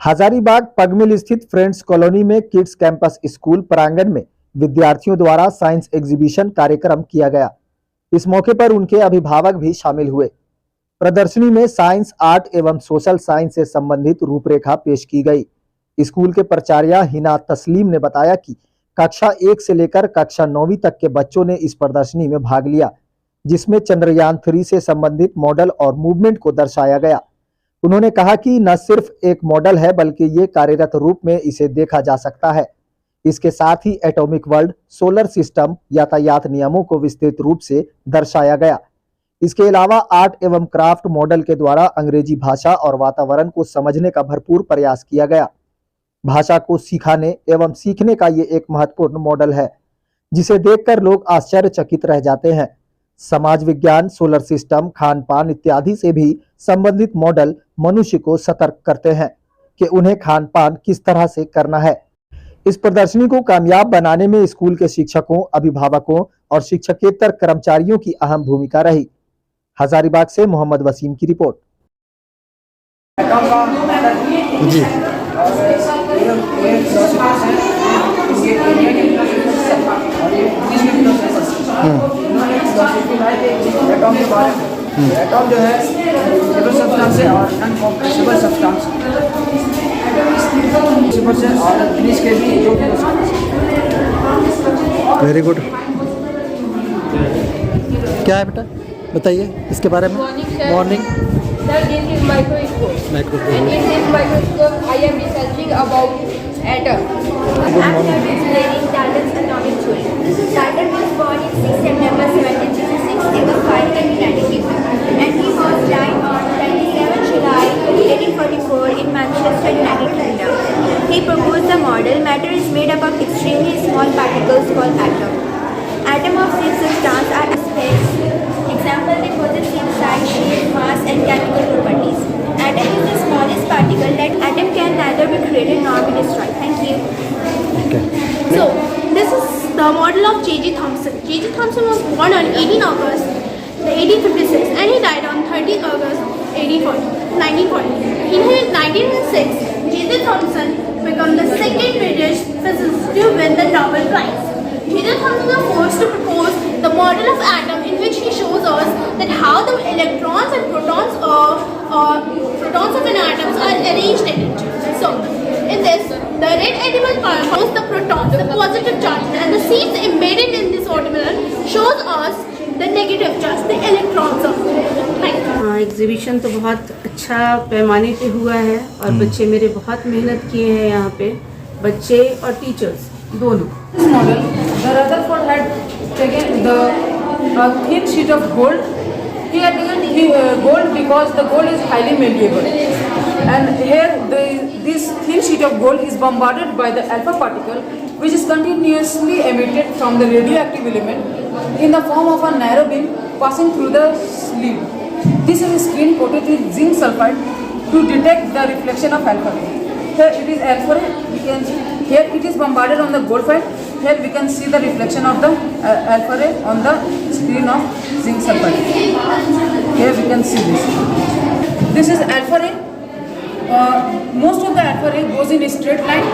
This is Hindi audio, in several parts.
हजारीबाग पगमिल स्थित फ्रेंड्स कॉलोनी में किड्स कैंपस स्कूल प्रांगण में विद्यार्थियों द्वारा साइंस एग्जीबिशन कार्यक्रम किया गया। इस मौके पर उनके अभिभावक भी शामिल हुए। प्रदर्शनी में साइंस, आर्ट एवं सोशल साइंस से संबंधित रूपरेखा पेश की गई। स्कूल के प्राचार्य हिना तस्लीम ने बताया कि कक्षा 1 से लेकर कक्षा 9वीं तक के बच्चों ने इस प्रदर्शनी में भाग लिया, जिसमें चंद्रयान 3 से संबंधित मॉडल और मूवमेंट को दर्शाया गया। उन्होंने कहा कि न सिर्फ एक मॉडल है बल्कि ये कार्यरत रूप में इसे देखा जा सकता है। इसके साथ ही एटॉमिक वर्ल्ड, सोलर सिस्टम, यातायात नियमों को विस्तृत रूप से दर्शाया गया। इसके अलावा आर्ट एवं क्राफ्ट मॉडल के द्वारा अंग्रेजी भाषा और वातावरण को समझने का भरपूर प्रयास किया गया। भाषा को सिखाने एवं सीखने का ये एक महत्वपूर्ण मॉडल है, जिसे देखकर लोग आश्चर्यचकित रह जाते हैं। समाज विज्ञान, सोलर सिस्टम, खान पान इत्यादि से भी संबंधित मॉडल मनुष्य को सतर्क करते हैं कि उन्हें खान पान किस तरह से करना है। इस प्रदर्शनी को कामयाब बनाने में स्कूल के शिक्षकों, अभिभावकों और शिक्षकेतर कर्मचारियों की अहम भूमिका रही। हजारीबाग से मोहम्मद वसीम की रिपोर्ट। जी एटॉम जो है स्टेबल सब्सटेंस है और नॉन कॉम्प्रेसिबल सब्सटेंस और फिनिश के भी जो वेरी गुड। क्या है बेटा, बताइए इसके बारे में। Morning Sir, this is microscope. And in this microscope, I am researching about atom. Good I'm morning. here explaining Dalton's atomic theory. Dalton was born in 6 September 1766 in Connecticut, United Kingdom, and he was died on 27 July 1844 in Manchester, United Kingdom. He proposed the model: matter is made up of extremely small particles called atom. Atoms of same substance are aspects. Example: they possess same size, shape, mass, and chemical properties. Atom is the smallest particle. That atom can neither be created nor be destroyed. Thank you. Okay. So, this is the model of J.J. Thomson. J.J. Thomson was born on 18 August 1856 and he died on 30 August 1940. In 1906, J.J. Thomson became the second British physicist to win the Nobel Prize. J.J. Thomson was forced to propose the model of atom, in which he shows us that how the electrons and protons of an atom are arranged in it. So, in this, the red edible part shows the protons, the positive charge, and the seeds embedded in this orbital shows us the negative charge, the electrons of it. Thank you. Exhibition तो बहुत अच्छा पैमाने पे हुआ है और बच्चे मेरे बहुत मेहनत किए हैं यहाँ पे, बच्चे और टीचर्स दोनों। this model, the Rutherford had taken the thin sheet of gold. He had taken gold because the gold is highly malleable, and here this thin sheet of gold is bombarded by the alpha particle, which is continuously emitted from the radioactive element in the form of a narrow beam passing through the sleeve. This is a screen coated with zinc sulfide to detect the reflection of alpha ray. Here it is alpha ray. We can see here it is bombarded on the gold file. Here we can see the reflection of the alpha ray on the screen of zinc sulfide. Here we can see this. This is alpha ray. Most of the alpha ray goes in a straight line.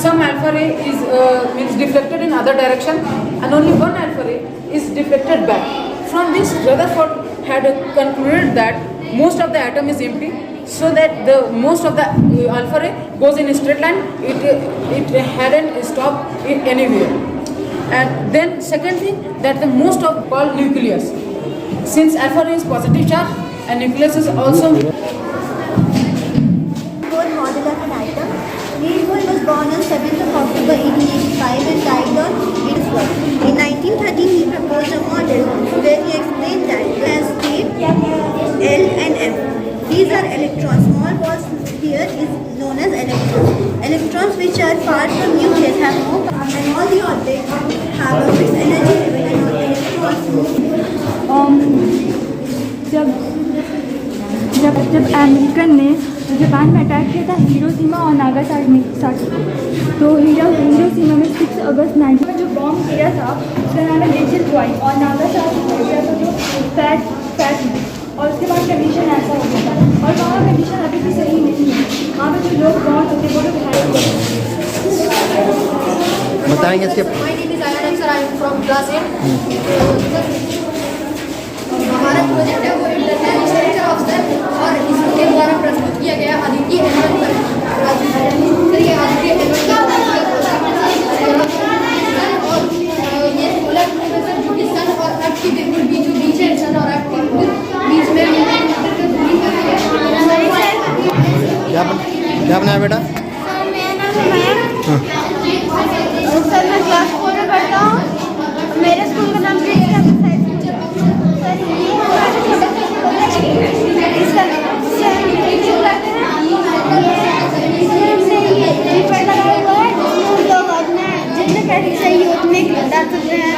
Some alpha ray is deflected in other direction, and only one alpha ray is deflected back. From this, Rutherford had concluded that most of the atom is empty, so that the most of the alpha ray goes in a straight line. It hadn't stopped anywhere. And then second thing, that the most of called nucleus, since alpha ray is positive charge and nucleus is also. Bohr model of an atom. Niels Bohr was born on 7th of October 1885 and died on its birth. In 1913, he proposed a model where he explained that as state L and M. These are electrons. Small balls here is known as electrons. Electrons which are far from nucleus have no power, and all the objects have a fixed energy level, and all electrons जब अमेरिकन ने जापान में अटैक किया था हिरोशिमा और नागासाकी, तो हिरोशिमा में 6 अगस्त 19 में जो बॉम्ब गिरा था उसका नाम है लेजर पॉइंट, और नागासाकी में गिरा था जो फैट, और उसके बाद कंडीशन ऐसा हो गया था, और वहाँ कंडीशन अभी भी सही नहीं है। वहाँ पर जो लोग बहुत होते वो लोग हाई बताएंगे इसके। My name is Ayan Sir. I am from class 8. हमारा प्रोजेक्ट है वो इंटरनल स्ट्रक्चर ऑफ सेल और इसके द्वारा प्रस्तुत किया गया अद्वितीय एलिमेंट सर ये अद्वितीय एलिमेंट और ये सोलर प्रोफेसर जो कि सन और अर्थ के बिल्कुल बीचों बीच है, सन और अर्थ के बिल्कुल बीच में क्या बनाया बेटा? सर मैं क्लास 4 में पढ़ता हूँ। मेरे स्कूल का नाम सही उसमें डाल सकते हैं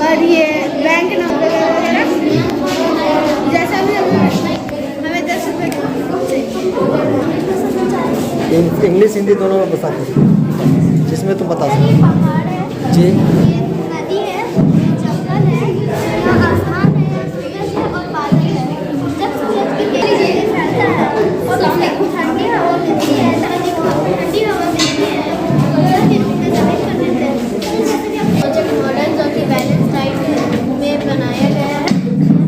और ये बैंक नंबर वगैरह जैसा भी हमें 10 रुपये इंग्लिश हिंदी दोनों में बता दो जिसमें तुम बता सकते। पहाड़ है, जी नदी है, जंगल है, यहाँ आसमान है, सूरज है और बादल है। जब सूरज की किरणें फैलता है और ठंडी हवा मिलती है, ठंडी हवा मिलती है, सूरज की रूप में जमीन कर देते हैं। जैसे कि प्रोजेक्ट मॉडल जो कि बैलेंस डाइट में बनाया गया है,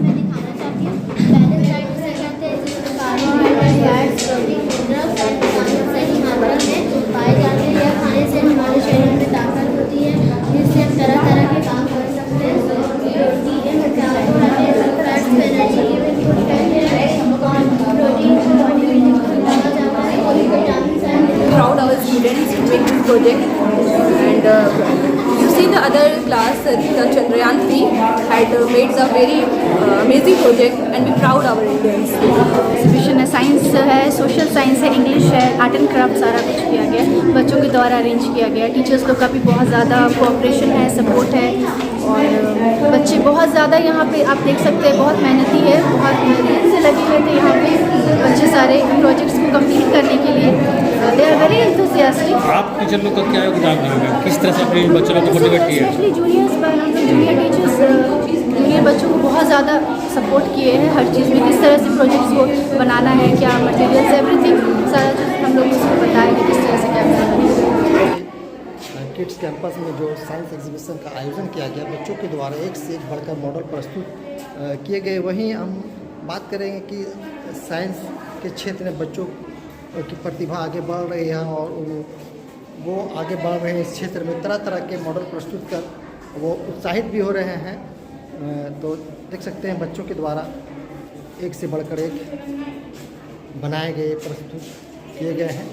मैं दिखाना चाहती हूँ। बैलेंस डाइट उसे कहते हैं जिसमें कार्बोहाइड्रेट, फैट्स, प्रोटीन, मिनरल्स और विटामिन सही मात्रा में पाए जाते हैं। यह खाने से हमारे शरीर में ताकत होती है जिससे हम तरह तरह के काम कर सकते हैं। प्रोटीन फैट्स को एनर्जी की इनपुट कहते हैं और प्रोटीन को बॉडी बिल्डिंग में डाला जाता है और vitamin proud our students to make this project and you see the other class the Chandrayaan 3 had made a very amazing project and we proud our Indians. Exhibition है, साइंस है, सोशल साइंस है, इंग्लिश है, आर्ट एंड क्राफ्ट सारा कुछ किया गया है। बच्चों के द्वारा अरेंज किया गया। टीचर्स लोग का भी बहुत ज़्यादा कोऑपरेशन है, सपोर्ट है और बच्चे बहुत ज़्यादा यहाँ पे आप देख सकते हैं बहुत मेहनती है, बहुत दिल से लगे हुए थे यहाँ पे बच्चे सारे प्रोजेक्ट्स को कंप्लीट करने के लिए। They are very enthusiastic. आप टीचर लोग का क्या योगदान रहेगा, किस तरह से अपने बच्चों को मोटिवेट किया? स्पेशली जूनियर्स पर हम लोग जूनियर टीचर्स जूनियर बच्चों को बहुत ज़्यादा सपोर्ट किए हैं हर चीज़ में, किस तरह से प्रोजेक्ट्स को बनाना है, क्या मटेरियल्स एवरीथिंग सारा चीज़ हम लोग उसको बताया कि किस तरह से क्या करना है। किड्स कैंपस में जो साइंस एग्जीबिशन का आयोजन किया गया, बच्चों के द्वारा एक से एक बढ़कर मॉडल प्रस्तुत किए गए। वहीं हम बात करेंगे कि साइंस के क्षेत्र में बच्चों की प्रतिभा आगे बढ़ रही है और वो आगे बढ़ रहे हैं इस क्षेत्र में, तरह तरह के मॉडल प्रस्तुत कर वो उत्साहित भी हो रहे हैं। तो देख सकते हैं बच्चों के द्वारा एक से बढ़कर एक बनाए गए, प्रस्तुत किए गए हैं।